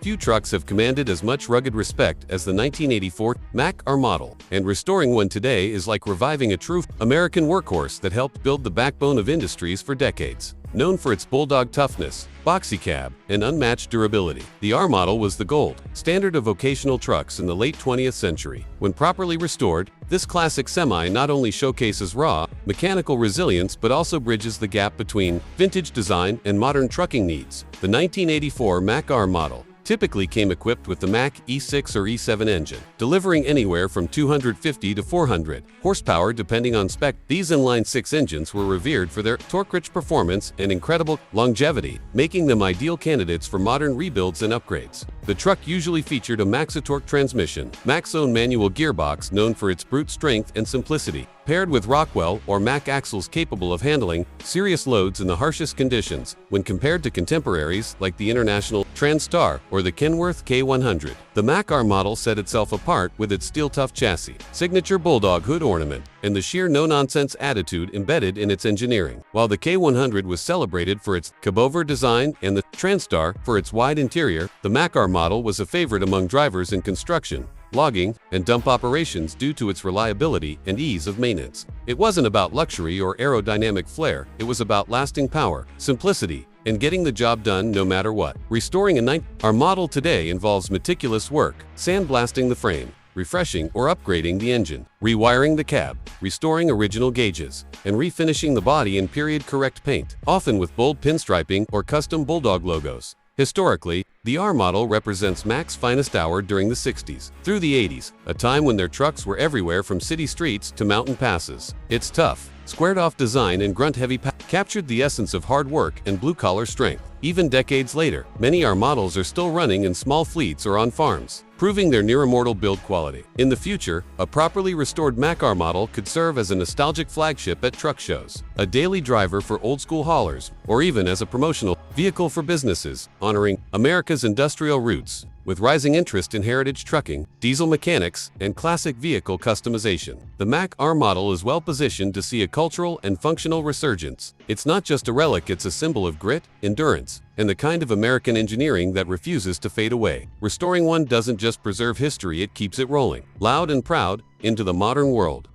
Few trucks have commanded as much rugged respect as the 1984 Mack R Model, and restoring one today is like reviving a true American workhorse that helped build the backbone of industries for decades. Known for its bulldog toughness, boxy cab, and unmatched durability, the R Model was the gold standard of vocational trucks in the late 20th century. When properly restored, this classic semi not only showcases raw, mechanical resilience but also bridges the gap between vintage design and modern trucking needs. The 1984 Mack R Model typically came equipped with the Mack E6 or E7 engine, delivering anywhere from 250 to 400 horsepower depending on spec. These inline-six engines were revered for their torque-rich performance and incredible longevity, making them ideal candidates for modern rebuilds and upgrades. The truck usually featured a Maxitorque transmission, Mack's own manual gearbox known for its brute strength and simplicity, paired with Rockwell or Mack axles capable of handling serious loads in the harshest conditions. When compared to contemporaries like the International TranStar or the Kenworth K100, the Mack R Model set itself apart with its steel-tough chassis, signature bulldog hood ornament, and the sheer no-nonsense attitude embedded in its engineering. While the K100 was celebrated for its cabover design and the TranStar for its wide interior, the Mack R Model was a favorite among drivers in construction, logging, and dump operations due to its reliability and ease of maintenance. It wasn't about luxury or aerodynamic flair, it was about lasting power, simplicity, and getting the job done no matter what. Restoring a Mack R Model today involves meticulous work, sandblasting the frame, refreshing or upgrading the engine, rewiring the cab, restoring original gauges, and refinishing the body in period-correct paint, often with bold pinstriping or custom bulldog logos. Historically, the R Model represents Mack's finest hour during the 60s through the 80s, a time when their trucks were everywhere from city streets to mountain passes. Its tough, squared-off design and grunt-heavy captured the essence of hard work and blue-collar strength. Even decades later, many R Models are still running in small fleets or on farms, proving their near-immortal build quality. In the future, a properly restored Mack R Model could serve as a nostalgic flagship at truck shows, a daily driver for old-school haulers, or even as a promotional vehicle for businesses, honoring America's industrial roots. With rising interest in heritage trucking, diesel mechanics, and classic vehicle customization, the Mack R Model is well positioned to see a cultural and functional resurgence. It's not just a relic, it's a symbol of grit, endurance, and the kind of American engineering that refuses to fade away. Restoring one doesn't just preserve history, it keeps it rolling, loud and proud, into the modern world.